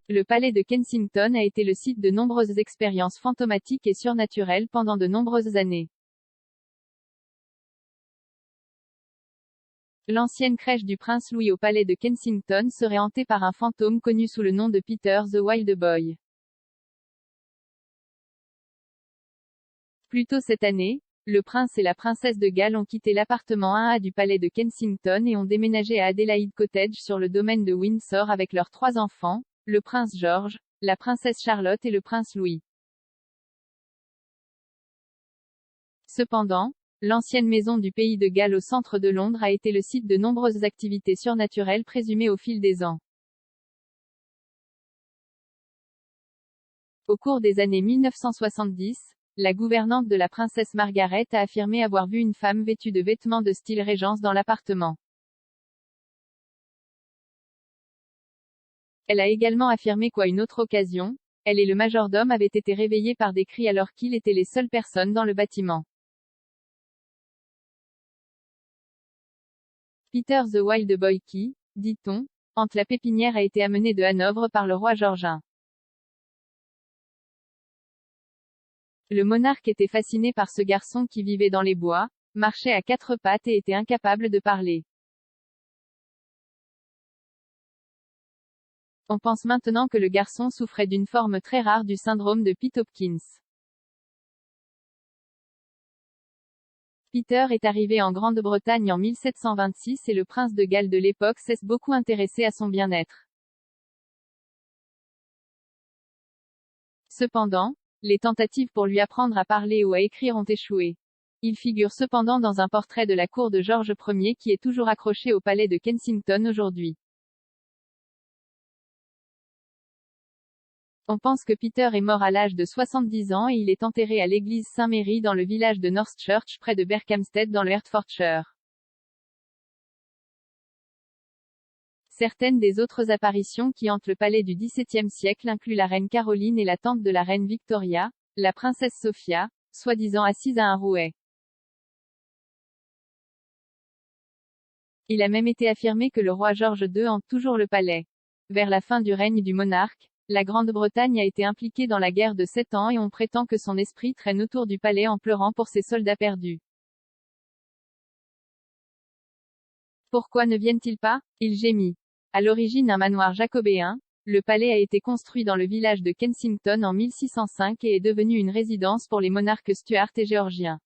Le palais de Kensington a été le site de nombreuses expériences fantomatiques et surnaturelles pendant de nombreuses années. L'ancienne crèche du prince Louis au palais de Kensington serait hantée par un fantôme connu sous le nom de Peter the Wild Boy. Plus tôt cette année, le prince et la princesse de Galles ont quitté l'appartement 1A du palais de Kensington et ont déménagé à Adelaide Cottage sur le domaine de Windsor avec leurs 3 enfants, le prince George, la princesse Charlotte et le prince Louis. Cependant, l'ancienne maison du pays de Galles au centre de Londres a été le site de nombreuses activités surnaturelles présumées au fil des ans. Au cours des années 1970, la gouvernante de la princesse Margaret a affirmé avoir vu une femme vêtue de vêtements de style Régence dans l'appartement. Elle a également affirmé qu'à une autre occasion, elle et le majordome avaient été réveillés par des cris alors qu'ils étaient les seules personnes dans le bâtiment. Peter the Wild Boy qui, dit-on, hante la pépinière a été amené de Hanovre par le roi George I. Le monarque était fasciné par ce garçon qui vivait dans les bois, marchait à 4 pattes et était incapable de parler. On pense maintenant que le garçon souffrait d'une forme très rare du syndrome de Pitt-Hopkins. Peter est arrivé en Grande-Bretagne en 1726 et le prince de Galles de l'époque s'est beaucoup intéressé à son bien-être. Cependant, les tentatives pour lui apprendre à parler ou à écrire ont échoué. Il figure cependant dans un portrait de la cour de George Ier qui est toujours accroché au palais de Kensington aujourd'hui. On pense que Peter est mort à l'âge de 70 ans et il est enterré à l'église Saint-Mary dans le village de North Church près de Berkhamsted dans le Hertfordshire. Certaines des autres apparitions qui hantent le palais du XVIIe siècle incluent la reine Caroline et la tante de la reine Victoria, la princesse Sophia, soi-disant assise à un rouet. Il a même été affirmé que le roi George II hante toujours le palais. Vers la fin du règne du monarque, la Grande-Bretagne a été impliquée dans la guerre de 7 ans et on prétend que son esprit traîne autour du palais en pleurant pour ses soldats perdus. Pourquoi ne viennent-ils pas? Il gémit. À l'origine un manoir jacobéen, le palais a été construit dans le village de Kensington en 1605 et est devenu une résidence pour les monarques Stuart et géorgiens.